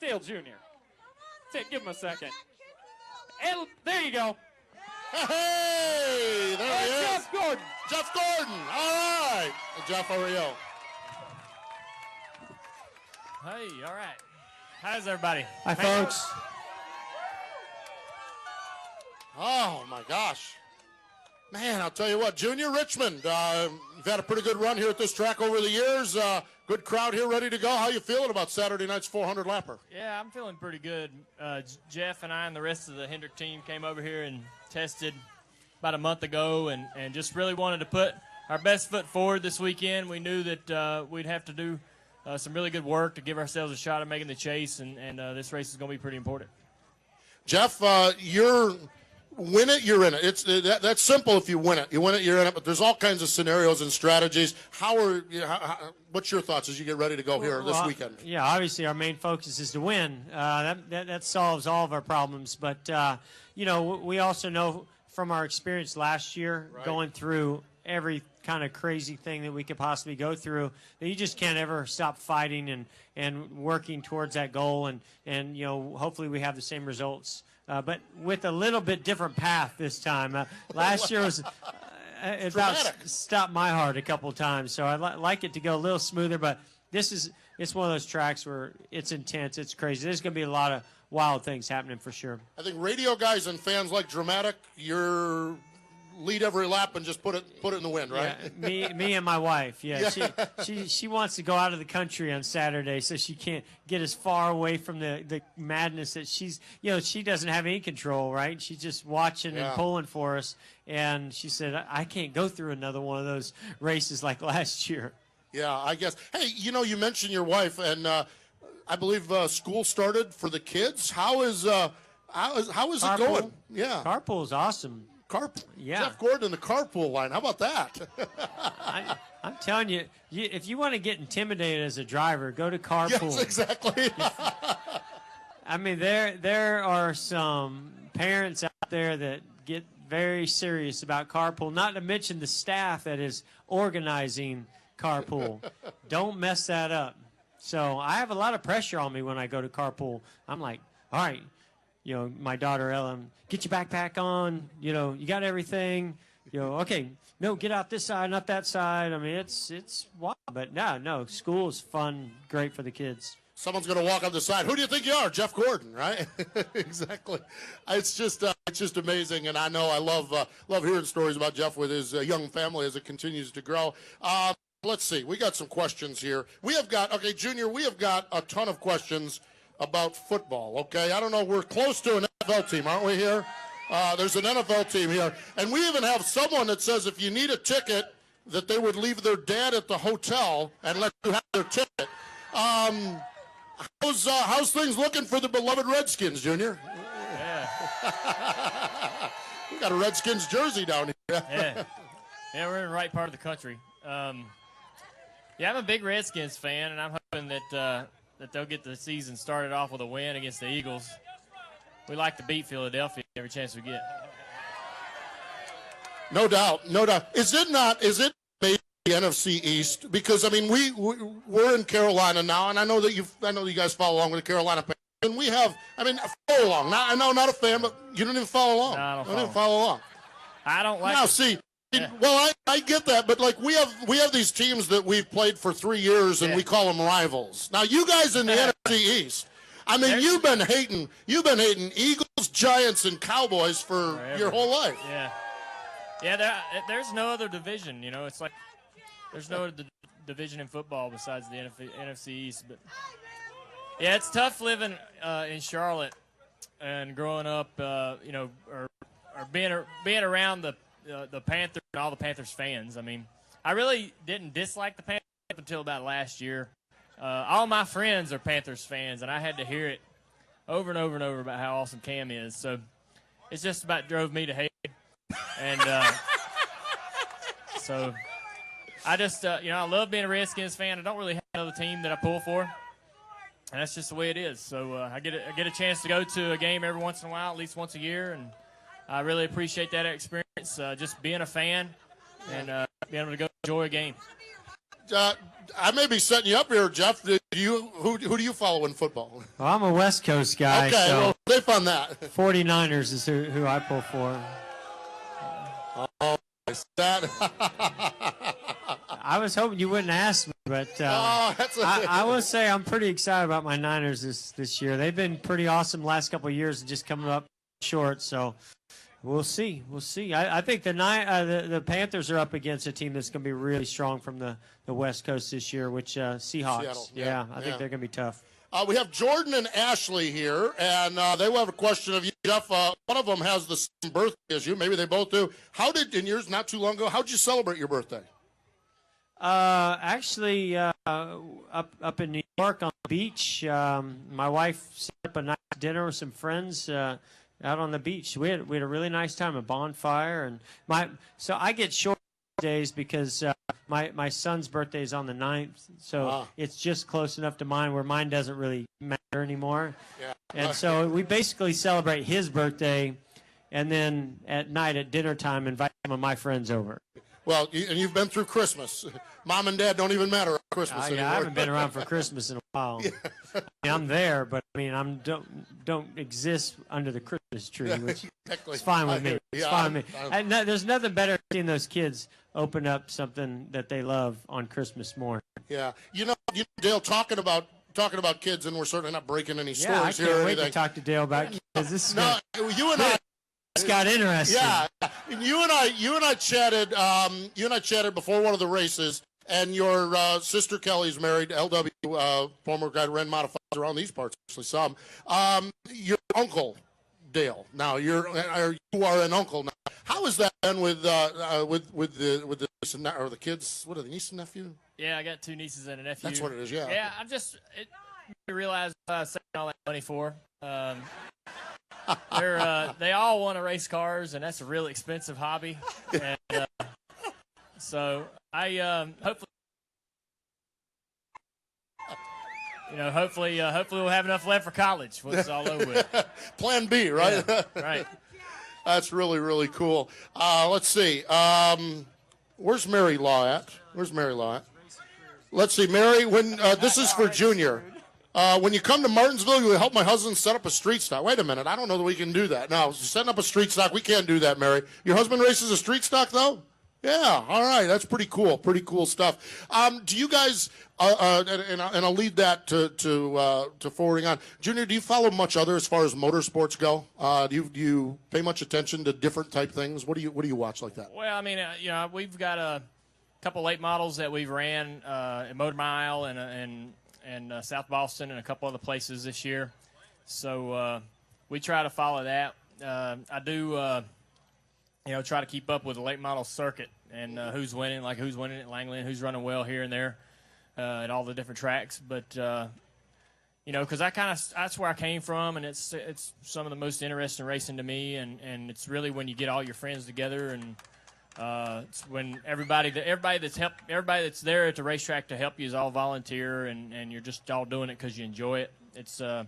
Dale Jr. Give him a second. And there you go. Hey, there he is. Jeff Gordon. Jeff Gordon. All right. Jeff, how are you? Hey, all right. How's everybody? Hi, folks. Oh, my gosh. Man, I'll tell you what, Junior Richmond, you've had a pretty good run here at this track over the years. Good crowd here ready to go. How you feeling about Saturday night's 400-lapper? Yeah, I'm feeling pretty good. Jeff and I and the rest of the Hendrick team came over here and tested about a month ago and just really wanted to put our best foot forward this weekend. We knew that we'd have to do some really good work to give ourselves a shot at making the chase, and this race is going to be pretty important. Jeff, you're win it, you're in it. It's that's simple. If you win it, you're in it. But there's all kinds of scenarios and strategies. What's your thoughts as you get ready to go here this weekend? Yeah, obviously our main focus is to win. That solves all of our problems. But we also know from our experience last year, going through every kind of crazy thing that we could possibly go through, that you just can't ever stop fighting and working towards that goal. And hopefully we have the same results. But with a little bit different path this time. Last year was it about stopped my heart a couple of times, so I'd like it to go a little smoother. But it's one of those tracks where it's intense, it's crazy. There's going to be a lot of wild things happening for sure. I think radio guys and fans like dramatic. You're lead every lap and just put it in the wind, right? Yeah, me and my wife. Yeah, she wants to go out of the country on Saturday, so she can't get as far away from the madness that she doesn't have any control, right? She's just watching and pulling for us, and she said, I can't go through another one of those races like last year. Yeah, I guess. Hey, you mentioned your wife, and I believe school started for the kids. How is it going? Yeah, carpool is awesome. Yeah. Jeff Gordon in the carpool line. How about that? I'm telling you, if you want to get intimidated as a driver, go to carpool. Yes, exactly. I mean, there are some parents out there that get very serious about carpool, not to mention the staff that is organizing carpool. Don't mess that up. So I have a lot of pressure on me when I go to carpool. I'm like, all right, my daughter Ellen, get your backpack on. You got everything. Okay, no, get out this side, not that side. I mean, it's wild, but no, school is fun, great for the kids. Someone's going to walk on the side. Who do you think you are? Jeff Gordon, right? Exactly. It's just amazing, and I know I love hearing stories about Jeff with his young family as it continues to grow. Let's see. We got some questions here. Junior, we have got a ton of questions about football, okay? I don't know. We're close to an NFL team, aren't we here? There's an NFL team here. And we even have someone that says if you need a ticket, that they would leave their dad at the hotel and let you have their ticket. How's things looking for the beloved Redskins, Junior? Yeah. We got a Redskins jersey down here. Yeah, we're in the right part of the country. I'm a big Redskins fan, and I'm hoping that they'll get the season started off with a win against the Eagles. We like to beat Philadelphia every chance we get. No doubt. Is it maybe the NFC East? Because I mean, we're in Carolina now, and I know you guys follow along with the Carolina Panthers, and we have. I mean, follow along. Now, I know not a fan, but you don't even follow along. No, I don't even follow along. I don't like. Now, see. Yeah. Well, I get that, but like we have these teams that we've played for 3 years, and we call them rivals. Now, you guys in the NFC East, I mean, you've been hating Eagles, Giants, and Cowboys for your whole life. Yeah. There's no other division. It's like there's no other division in football besides the NFC East. But yeah, it's tough living in Charlotte and growing up, or being around the Panthers and all the Panthers fans. I mean, I really didn't dislike the Panthers up until about last year. All my friends are Panthers fans, and I had to hear it over and over and over about how awesome Cam is. So it's just about drove me to hate him. And so I just, I love being a Redskins fan. I don't really have another team that I pull for, and that's just the way it is. So I get a chance to go to a game every once in a while, at least once a year, and I really appreciate that experience, just being a fan and being able to go enjoy a game. I may be setting you up here, Jeff. Who do you follow in football? Well, I'm a West Coast guy. Okay, so well, safe on that. 49ers is who I pull for. Oh, is that? I was hoping you wouldn't ask me, but I will say I'm pretty excited about my Niners this year. They've been pretty awesome the last couple of years and just coming up short. So we'll see. I think the Panthers are up against a team that's going to be really strong from the West Coast this year, which Seahawks. Seattle, yeah, I think they're going to be tough. We have Jordan and Ashley here, and they will have a question of you, Jeff. One of them has the same birthday as you. Maybe they both do. In yours not too long ago, how did you celebrate your birthday? Actually, up in New York on the beach, my wife set up a nice dinner with some friends out on the beach. We had a really nice time, a bonfire, and so I get short days because my son's birthday is on the 9th, so it's just close enough to mine where mine doesn't really matter anymore. Yeah. And so we basically celebrate his birthday, and then at night at dinner time invite some of my friends over. Well, and you've been through Christmas. Mom and Dad don't even matter at Christmas anymore. I haven't been around for Christmas in a while. Yeah. I mean, I'm there, but I mean, don't exist under the Christmas tree, which is fine with me. It's fine with me. And there's nothing better than seeing those kids open up something that they love on Christmas morning. Yeah, you know, Dale, talking about kids, and we're certainly not breaking any stories here. I can't wait to talk to Dale about kids. This is you and I. It's got interesting. Yeah, you and I chatted. You and I chatted before one of the races, and your sister Kelly's married. LW, former guy ran modifieds around these parts, actually some. Your uncle Dale. Now you are an uncle now. How has that been with the niece and or the kids? What are the niece and nephew? Yeah, I got 2 nieces and a nephew. That's what it is. Yeah. Yeah, I'm just realize saving all that money for. They all want to race cars, and that's a really expensive hobby. And so I hopefully we'll have enough left for college once it's all over with. Plan B, right? Yeah, right. That's really, really cool. Let's see. Where's Mary Law at? Let's see, Mary. When this is for Junior. When you come to Martinsville, you will help my husband set up a street stock. Wait a minute. I don't know that we can do that. No, setting up a street stock, we can't do that, Mary. Your husband races a street stock, though? Yeah, all right. That's pretty cool. Pretty cool stuff. Do you guys, and I'll lead that to forwarding on. Junior, do you follow much other as far as motorsports go? Do you pay much attention to different type things? What do you watch like that? Well, I mean, we've got a couple late models that we've ran at Motor Mile and South Boston and a couple other places this year. So we try to follow that. I do, try to keep up with the late model circuit and who's winning at Langley and who's running well here and there at all the different tracks. But, because that's where I came from, and it's some of the most interesting racing to me. And it's really when you get all your friends together and it's when everybody that's there at the racetrack to help you is all volunteer, and you're just all doing it because you enjoy it. It's so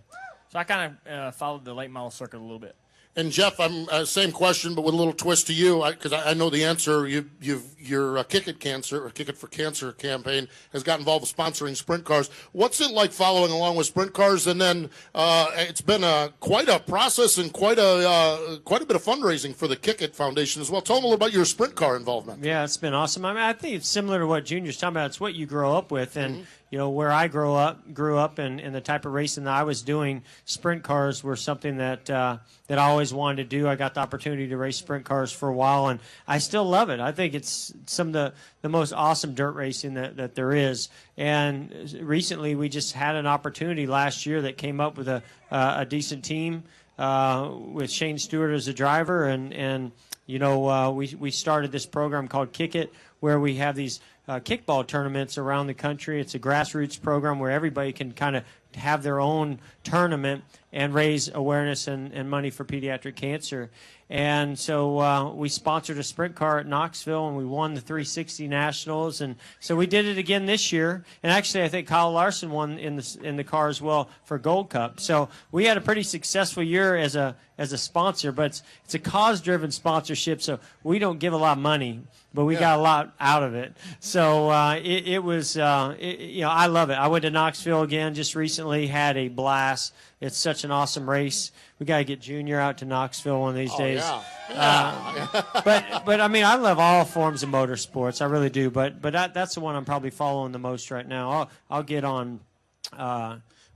I kind of followed the late model circuit a little bit. And Jeff, I'm same question, but with a little twist to you, because I know the answer. Your Kick It for Cancer campaign has got involved with sponsoring sprint cars. What's it like following along with sprint cars? And then it's been quite a process and quite a bit of fundraising for the Kick It Foundation as well. Tell them a little about your sprint car involvement. Yeah, it's been awesome. I mean, I think it's similar to what Junior's talking about. It's what you grow up with, and where I grew up and the type of racing that I was doing, sprint cars were something that I always wanted to do. I got the opportunity to race sprint cars for a while, and I still love it. I think it's some of the most awesome dirt racing that there is. And recently we just had an opportunity last year that came up with a decent team with Shane Stewart as a driver, and we started this program called Kick It, where we have these kickball tournaments around the country. It's a grassroots program where everybody can kind of have their own tournament, and raise awareness and money for pediatric cancer. And so we sponsored a sprint car at Knoxville, and we won the 360 Nationals. And so we did it again this year. And actually, I think Kyle Larson won in the car as well for Gold Cup. So we had a pretty successful year as a sponsor, but it's a cause-driven sponsorship, so we don't give a lot of money, but we got a lot out of it. So it was, I love it. I went to Knoxville again just recently, had a blast. It's such an awesome race. We got to get Junior out to Knoxville one of these days. But I mean, I love all forms of motorsports. I really do. But that's the one I'm probably following the most right now. I'll get on.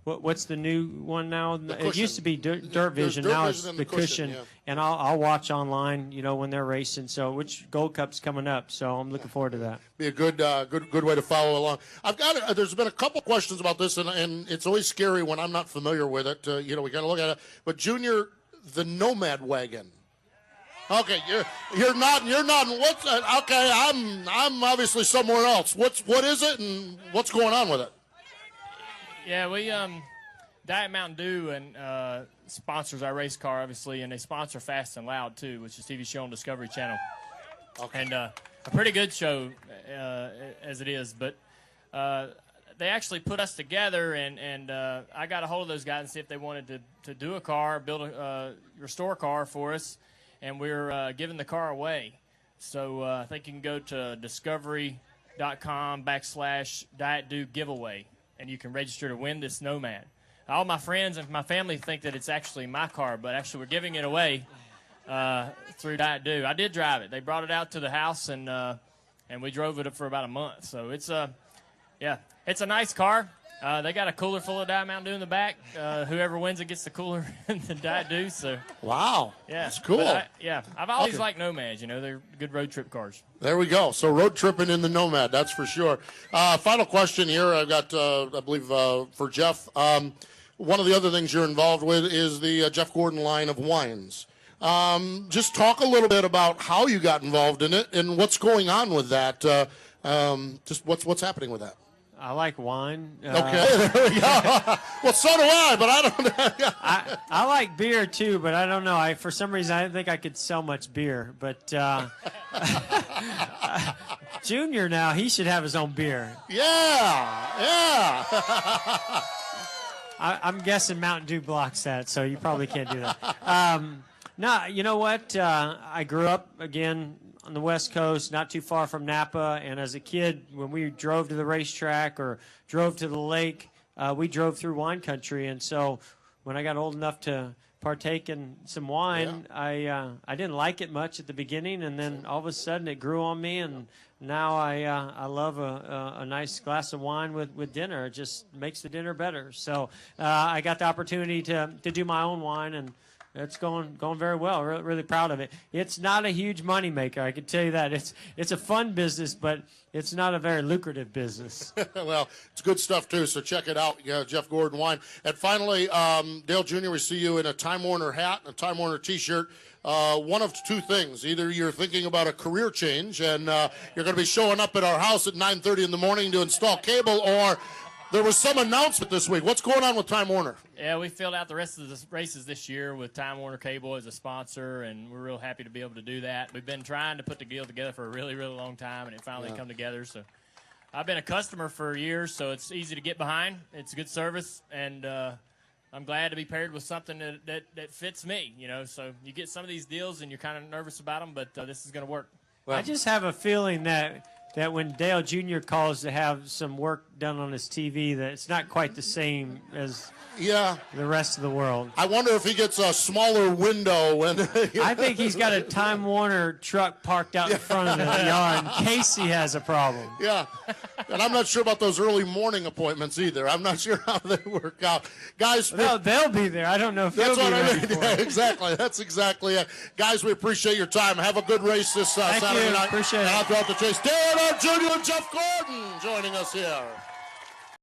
What's the new one now? It used to be Dirt Vision. Now it's the Cushion. And I'll watch online, when they're racing. So which Gold Cup's coming up? So I'm looking forward to that. Be a good way to follow along. I've got there's been a couple questions about this, and it's always scary when I'm not familiar with it. We got to look at it. But Junior, the Nomad wagon. Okay, you're nodding. What's okay? I'm obviously somewhere else. What is it, and what's going on with it? Yeah, we Diet Mountain Dew and sponsors our race car, obviously, and they sponsor Fast and Loud too, which is a TV show on Discovery Channel. Okay. And a pretty good show as it is. But they actually put us together, and I got a hold of those guys and see if they wanted to do a car, restore a car for us, and we're giving the car away. So I think you can go to discovery.com/Diet Dew giveaway. And you can register to win this Nomad. All my friends and my family think that it's actually my car, but actually we're giving it away through Diet Dew. I did drive it. They brought it out to the house, and we drove it for about a month. So it's a nice car. They got a cooler full of Diet Mountain Dew in the back. Whoever wins it gets the cooler and the Diet Dew. So wow, yeah, that's cool. I've always liked Nomads. They're good road trip cars. There we go. So road tripping in the Nomad, that's for sure. Final question here. I've got, I believe, for Jeff. One of the other things you're involved with is the Jeff Gordon line of wines. Just talk a little bit about how you got involved in it and what's going on with that. Just what's happening with that. I like wine. Okay, there we go. Well, so do I, but I don't know. I like beer too, but I don't know. For some reason, I didn't think I could sell much beer. But Junior now, he should have his own beer. Yeah. I'm guessing Mountain Dew blocks that, so you probably can't do that. No, you know what? I grew up, again, on the West Coast, not too far from Napa, and as a kid, when we drove to the racetrack or drove to the lake, we drove through wine country. And so when I got old enough to partake in some wine, I didn't like it much at the beginning, and then all of a sudden it grew on me, and now I love a nice glass of wine with dinner. It just makes the dinner better. So I got the opportunity to do my own wine, and it's going very well. Really proud of it. It's not a huge money maker, I can tell you that. It's a fun business, but it's not a very lucrative business. Well, it's good stuff too. So check it out, Jeff Gordon Wine. And finally, Dale Jr., we see you in a Time Warner hat, and a Time Warner T-shirt. One of two things: either you're thinking about a career change, and you're going to be showing up at our house at 9:30 in the morning to install cable, or there was some announcement this week. What's going on with Time Warner? Yeah, we filled out the rest of the races this year with Time Warner Cable as a sponsor, and we're real happy to be able to do that. We've been trying to put the deal together for a really, really long time, and it finally come together. So I've been a customer for years, so it's easy to get behind. It's a good service, and I'm glad to be paired with something that fits me. So you get some of these deals, and you're kind of nervous about them, but this is going to work. Well, I just have a feeling that when Dale Jr. calls to have some work done on his TV, that it's not quite the same as the rest of the world. I wonder if he gets a smaller window. I think he's got a Time Warner truck parked out in front of the yard in case he has a problem. Yeah, and I'm not sure about those early morning appointments either. I'm not sure how they work out. Guys, they'll be there. I don't know if they'll be ready for it. Exactly. That's exactly it. Guys, we appreciate your time. Have a good race this Saturday night. Appreciate it. Out throughout the chase. Dale Jr. and Jeff Gordon joining us here.